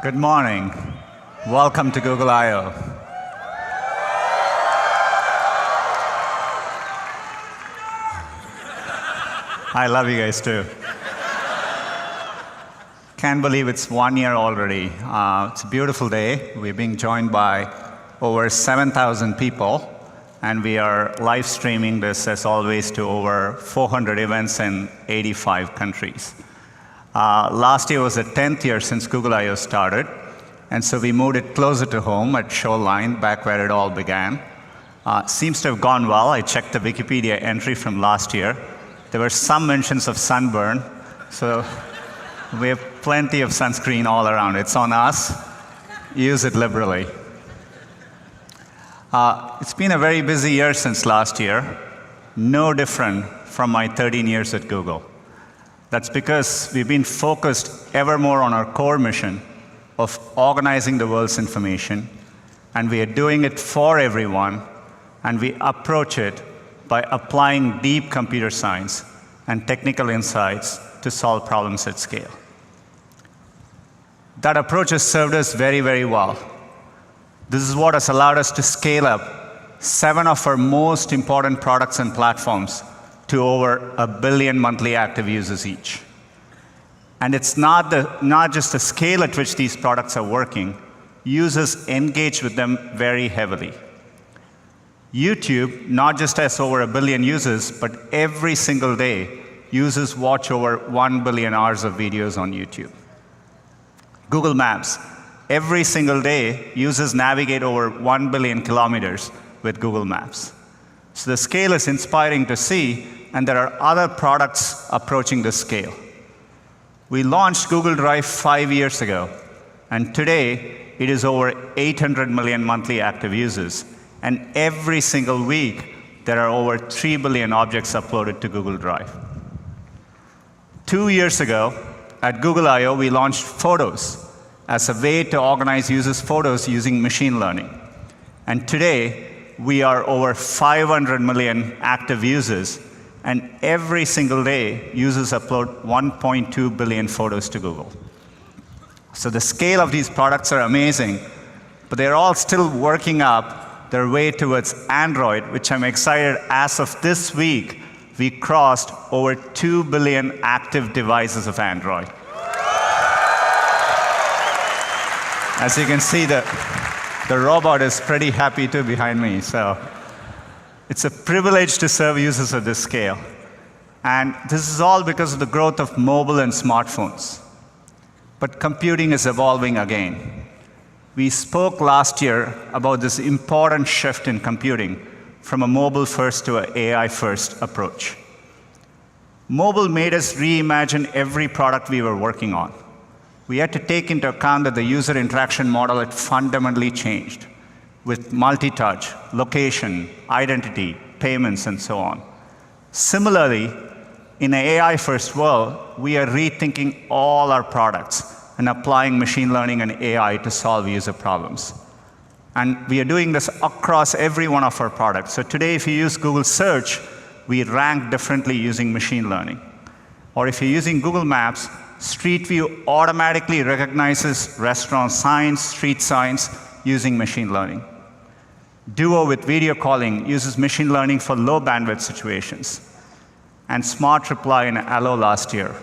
Good morning. Welcome to Google I/O. I love you guys too. Can't believe it's 1 year already. It's a beautiful day. We're being joined by over 7,000 people, and we are live streaming this, as always, to over 400 events in 85 countries. Last year was the 10th year since Google I/O started, and so we moved it closer to home at Shoreline, back where it all began. Seems to have gone well. I checked the Wikipedia entry from last year. There were some mentions of sunburn, so we have plenty of sunscreen all around. It's on us. Use it liberally. It's been a very busy year since last year, no different from my 13 years at Google. That's because we've been focused ever more on our core mission of organizing the world's information, and we are doing it for everyone, and we approach it by applying deep computer science and technical insights to solve problems at scale. That approach has served us very, very well. This is what has allowed us to scale up 7 of our most important products and platforms to over 1 billion monthly active users each. And it's not just the scale at which these products are working. Users engage with them very heavily. YouTube not just has over 1 billion users, but every single day, users watch over 1 billion hours of videos on YouTube. Google Maps, every single day, users navigate over 1 billion kilometers with Google Maps. So the scale is inspiring to see, and there are other products approaching this scale. We launched Google Drive 5 years ago, and today it is over 800 million monthly active users. And every single week, there are over 3 billion objects uploaded to Google Drive. 2 years ago, at Google I/O, we launched Photos as a way to organize users' photos using machine learning. And today, we are over 500 million active users, and every single day, users upload 1.2 billion photos to Google. So the scale of these products are amazing, but they're all still working up their way towards Android, which I'm excited, as of this week, we crossed over 2 billion active devices of Android. As you can see, the robot is pretty happy too behind me. So it's a privilege to serve users at this scale. And this is all because of the growth of mobile and smartphones. But computing is evolving again. We spoke last year about this important shift in computing from a mobile-first to an AI-first approach. Mobile made us reimagine every product we were working on. We had to take into account that the user interaction model had fundamentally changed with multi-touch, location, identity, payments, and so on. Similarly, in an AI-first world, we are rethinking all our products and applying machine learning and AI to solve user problems. And we are doing this across every one of our products. So today, if you use Google Search, we rank differently using machine learning. Or if you're using Google Maps, Street View automatically recognizes restaurant signs, street signs, using machine learning. Duo with video calling uses machine learning for low bandwidth situations. And Smart Reply in Allo last year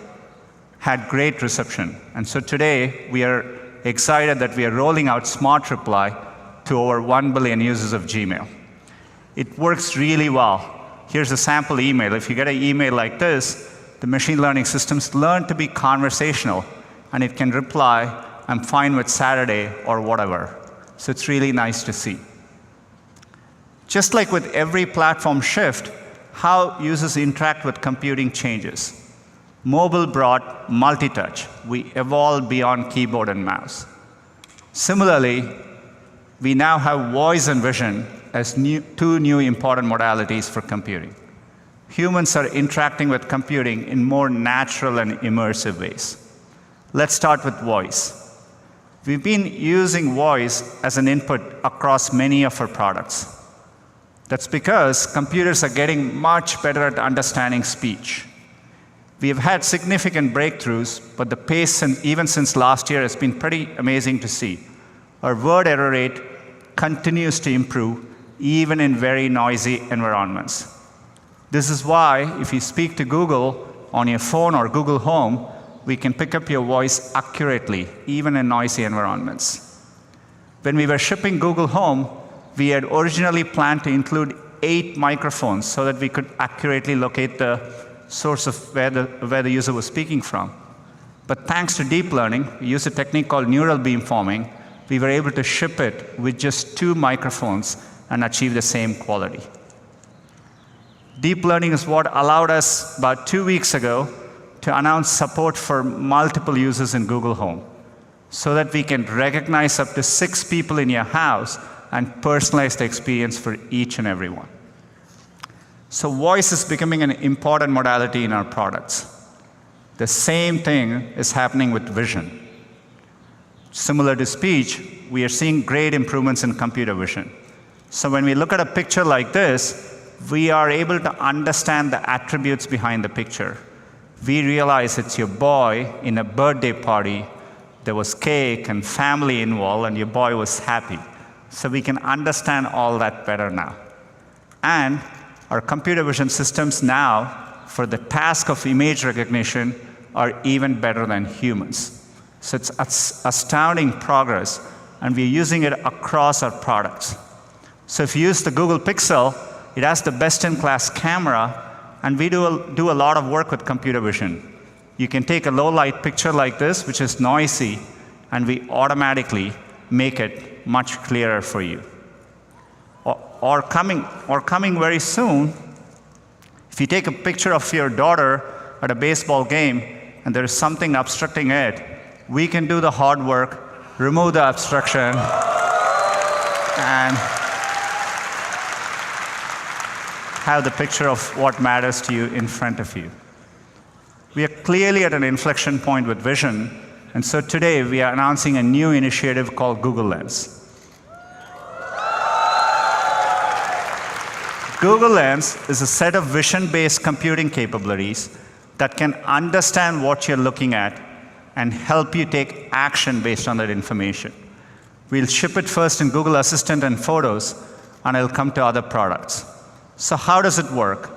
had great reception. And so today, we are excited that we are rolling out Smart Reply to over 1 billion users of Gmail. It works really well. Here's a sample email. If you get an email like this, the machine learning systems learn to be conversational, and it can reply, "I'm fine with Saturday," or whatever. So it's really nice to see. Just like with every platform shift, how users interact with computing changes. Mobile brought multi-touch. We evolved beyond keyboard and mouse. Similarly, we now have voice and vision as two new important modalities for computing. Humans are interacting with computing in more natural and immersive ways. Let's start with voice. We've been using voice as an input across many of our products. That's because computers are getting much better at understanding speech. We have had significant breakthroughs, but the pace, even since last year, has been pretty amazing to see. Our word error rate continues to improve, even in very noisy environments. This is why, if you speak to Google on your phone or Google Home, we can pick up your voice accurately, even in noisy environments. When we were shipping Google Home, we had originally planned to include 8 microphones so that we could accurately locate the source of where the user was speaking from. But thanks to deep learning, we use a technique called neural beamforming, we were able to ship it with just 2 microphones and achieve the same quality. Deep learning is what allowed us about 2 weeks ago to announce support for multiple users in Google Home, so that we can recognize up to 6 people in your house and personalize the experience for each and every one. So voice is becoming an important modality in our products. The same thing is happening with vision. Similar to speech, we are seeing great improvements in computer vision. So when we look at a picture like this, we are able to understand the attributes behind the picture. We realize it's your boy in a birthday party. There was cake and family involved, and your boy was happy. So we can understand all that better now. And our computer vision systems now, for the task of image recognition, are even better than humans. So it's astounding progress, and we're using it across our products. So if you use the Google Pixel, it has the best-in-class camera, and we do a lot of work with computer vision. You can take a low-light picture like this, which is noisy, and we automatically make it much clearer for you. Or coming very soon, if you take a picture of your daughter at a baseball game and there is something obstructing it, we can do the hard work, remove the obstruction, and have the picture of what matters to you in front of you. We are clearly at an inflection point with vision, and so today we are announcing a new initiative called Google Lens. Google Lens is a set of vision-based computing capabilities that can understand what you're looking at and help you take action based on that information. We'll ship it first in Google Assistant and Photos, and it'll come to other products. So how does it work?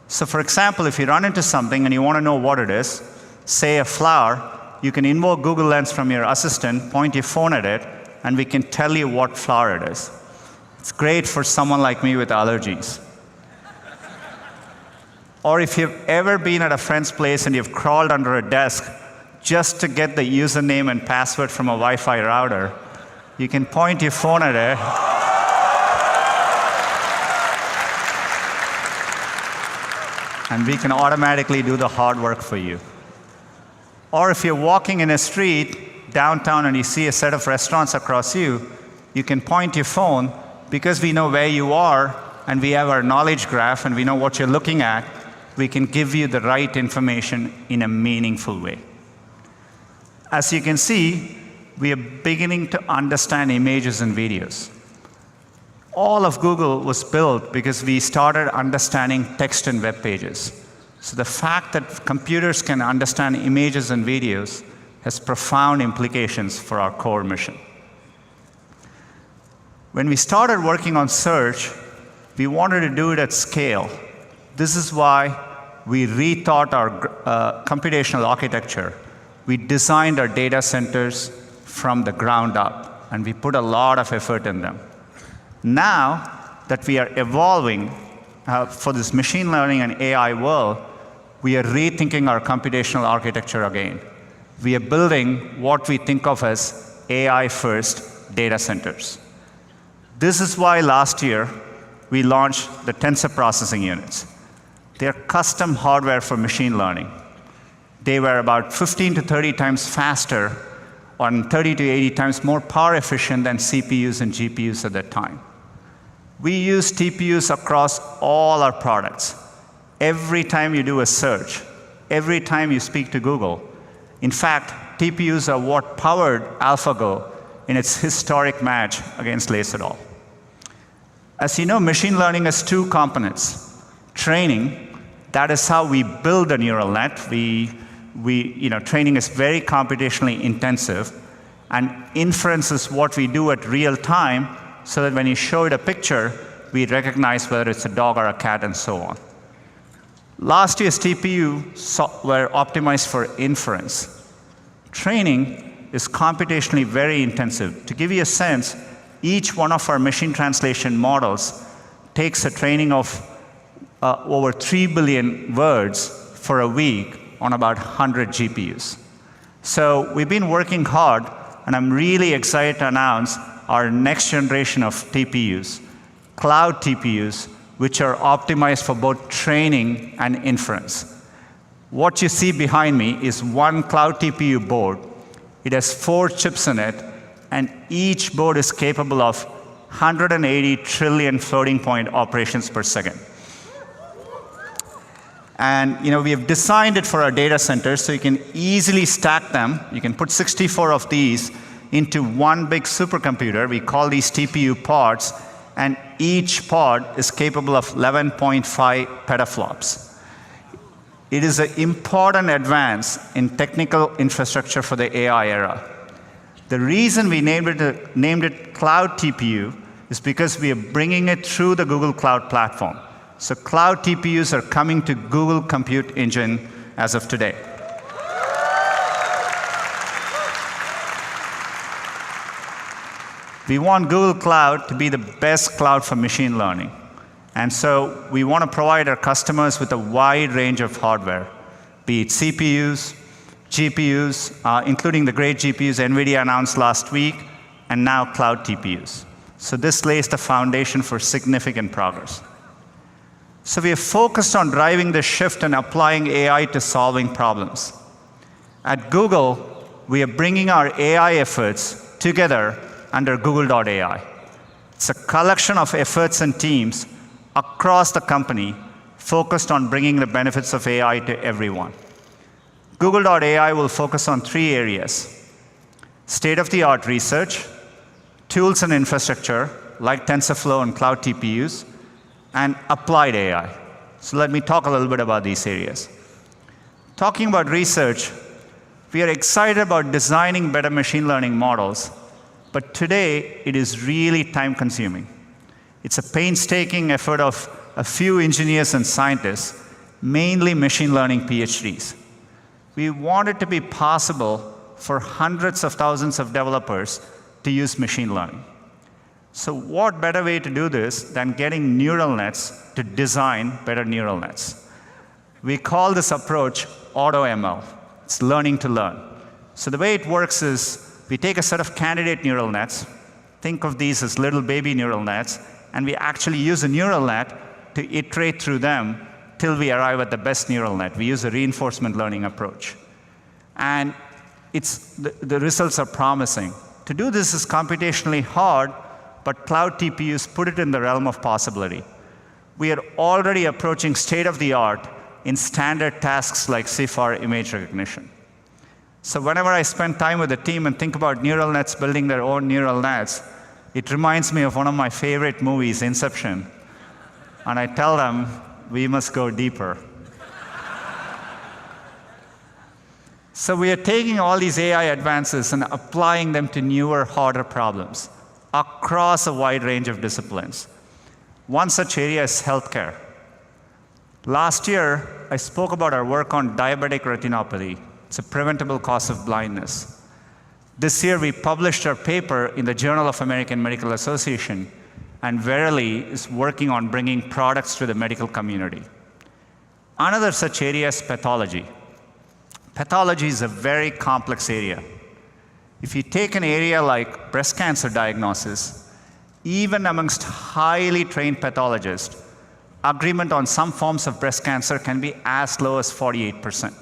So for example, if you run into something and you want to know what it is, say a flower, you can invoke Google Lens from your assistant, point your phone at it, and we can tell you what flower it is. It's great for someone like me with allergies. Or if you've ever been at a friend's place and you've crawled under a desk just to get the username and password from a Wi-Fi router, you can point your phone at it, and we can automatically do the hard work for you. Or if you're walking in a street downtown and you see a set of restaurants across you, you can point your phone, because we know where you are and we have our knowledge graph and we know what you're looking at, we can give you the right information in a meaningful way. As you can see, we are beginning to understand images and videos. All of Google was built because we started understanding text and web pages. So the fact that computers can understand images and videos has profound implications for our core mission. When we started working on search, we wanted to do it at scale. This is why we rethought our computational architecture. We designed our data centers from the ground up, and we put a lot of effort in them. Now that we are evolving for this machine learning and AI world, we are rethinking our computational architecture again. We are building what we think of as AI-first data centers. This is why last year we launched the tensor processing units. They're custom hardware for machine learning. They were about 15 to 30 times faster, and 30 to 80 times more power efficient than CPUs and GPUs at that time. We use TPUs across all our products. Every time you do a search, every time you speak to Google. In fact, TPUs are what powered AlphaGo in its historic match against Laserdal. As you know, machine learning has 2 components: training, That is how we build a neural net. Training is very computationally intensive, and inference is what we do at real time, so that when you show it a picture, we recognize whether it's a dog or a cat, and so on. Last year's TPU were optimized for inference. Training is computationally very intensive. To give you a sense, each one of our machine translation models takes a training of over 3 billion words for a week on about 100 GPUs. So we've been working hard, and I'm really excited to announce our next generation of TPUs, cloud TPUs, which are optimized for both training and inference. What you see behind me is one cloud TPU board. It has 4 chips in it, and each board is capable of 180 trillion floating point operations per second. And we have designed it for our data centers, so you can easily stack them. You can put 64 of these into one big supercomputer. We call these TPU pods, and each pod is capable of 11.5 petaflops. It is an important advance in technical infrastructure for the AI era. The reason we named it Cloud TPU is because we are bringing it through the Google Cloud Platform. So cloud TPUs are coming to Google Compute Engine as of today. We want Google Cloud to be the best cloud for machine learning. And so we want to provide our customers with a wide range of hardware, be it CPUs, GPUs, including the great GPUs NVIDIA announced last week, and now cloud TPUs. So this lays the foundation for significant progress. So we are focused on driving the shift and applying AI to solving problems. At Google, we are bringing our AI efforts together under Google.ai. It's a collection of efforts and teams across the company focused on bringing the benefits of AI to everyone. Google.ai will focus on 3 areas: state-of-the-art research, tools and infrastructure like TensorFlow and cloud TPUs, and applied AI. So let me talk a little bit about these areas. Talking about research, we are excited about designing better machine learning models, but today it is really time-consuming. It's a painstaking effort of a few engineers and scientists, mainly machine learning PhDs. We want it to be possible for hundreds of thousands of developers to use machine learning. So what better way to do this than getting neural nets to design better neural nets? We call this approach AutoML. It's learning to learn. So the way it works is we take a set of candidate neural nets, think of these as little baby neural nets, and we actually use a neural net to iterate through them till we arrive at the best neural net. We use a reinforcement learning approach. And the results are promising. To do this is computationally hard, but cloud TPUs put it in the realm of possibility. We are already approaching state-of-the-art in standard tasks like CFAR image recognition. So whenever I spend time with the team and think about neural nets building their own neural nets, it reminds me of one of my favorite movies, Inception. And I tell them, we must go deeper. So we are taking all these AI advances and applying them to newer, harder problems across a wide range of disciplines. One such area is healthcare. Last year, I spoke about our work on diabetic retinopathy. It's a preventable cause of blindness. This year, we published our paper in the Journal of American Medical Association, and Verily is working on bringing products to the medical community. Another such area is pathology. Pathology is a very complex area. If you take an area like breast cancer diagnosis, even amongst highly trained pathologists, agreement on some forms of breast cancer can be as low as 48%.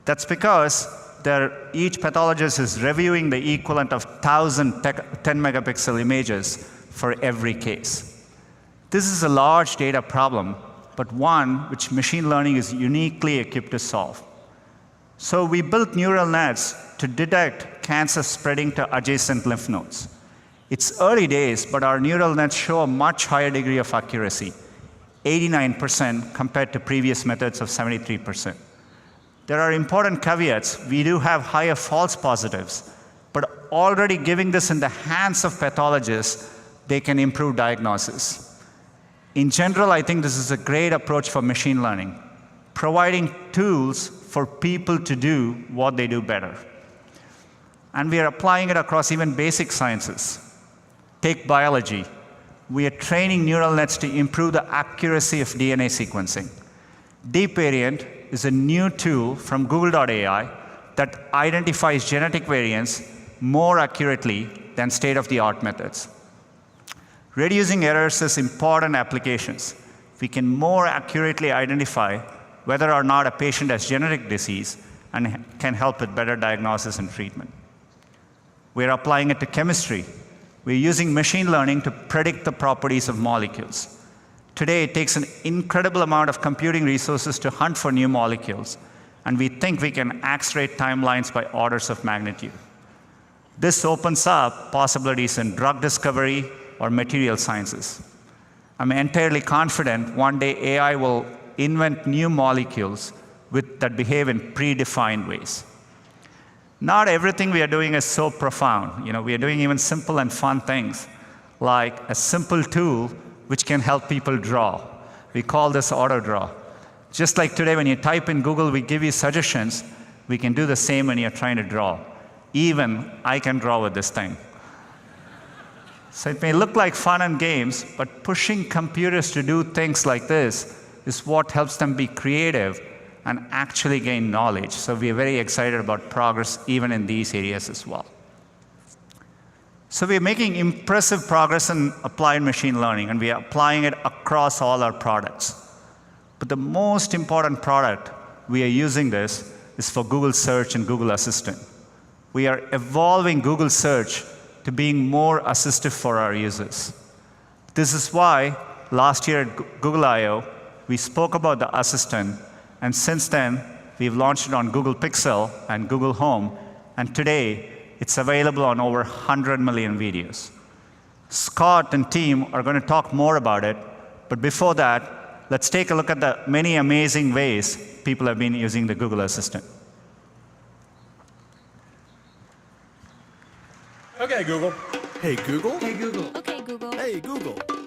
That's because each pathologist is reviewing the equivalent of 1,000 10-megapixel images for every case. This is a large data problem, but one which machine learning is uniquely equipped to solve. So we built neural nets to detect cancer spreading to adjacent lymph nodes. It's early days, but our neural nets show a much higher degree of accuracy, 89% compared to previous methods of 73%. There are important caveats. We do have higher false positives, but already giving this in the hands of pathologists, they can improve diagnosis. In general, I think this is a great approach for machine learning, providing tools for people to do what they do better. And we are applying it across even basic sciences. Take biology. We are training neural nets to improve the accuracy of DNA sequencing. Deep Variant is a new tool from Google.ai that identifies genetic variants more accurately than state-of-the-art methods. Reducing errors is important applications. We can more accurately identify whether or not a patient has genetic disease and can help with better diagnosis and treatment. We're applying it to chemistry. We're using machine learning to predict the properties of molecules. Today, it takes an incredible amount of computing resources to hunt for new molecules, and we think we can accelerate timelines by orders of magnitude. This opens up possibilities in drug discovery or material sciences. I'm entirely confident one day AI will invent new molecules that behave in predefined ways. Not everything we are doing is so profound. We are doing even simple and fun things, like a simple tool which can help people draw. We call this auto draw. Just like today, when you type in Google, we give you suggestions. We can do the same when you're trying to draw. Even I can draw with this thing. So it may look like fun and games, but pushing computers to do things like this is what helps them be creative and actually gain knowledge. So we are very excited about progress even in these areas as well. So we are making impressive progress in applied machine learning, and we are applying it across all our products. But the most important product we are using this is for Google Search and Google Assistant. We are evolving Google Search to being more assistive for our users. This is why last year at Google I/O, we spoke about the Assistant, and since then, we've launched it on Google Pixel and Google Home, and today, it's available on over 100 million videos. Scott and team are going to talk more about it, but before that, let's take a look at the many amazing ways people have been using the Google Assistant. Okay, Google. Hey, Google. Hey, Google. Okay, Google. Hey, Google.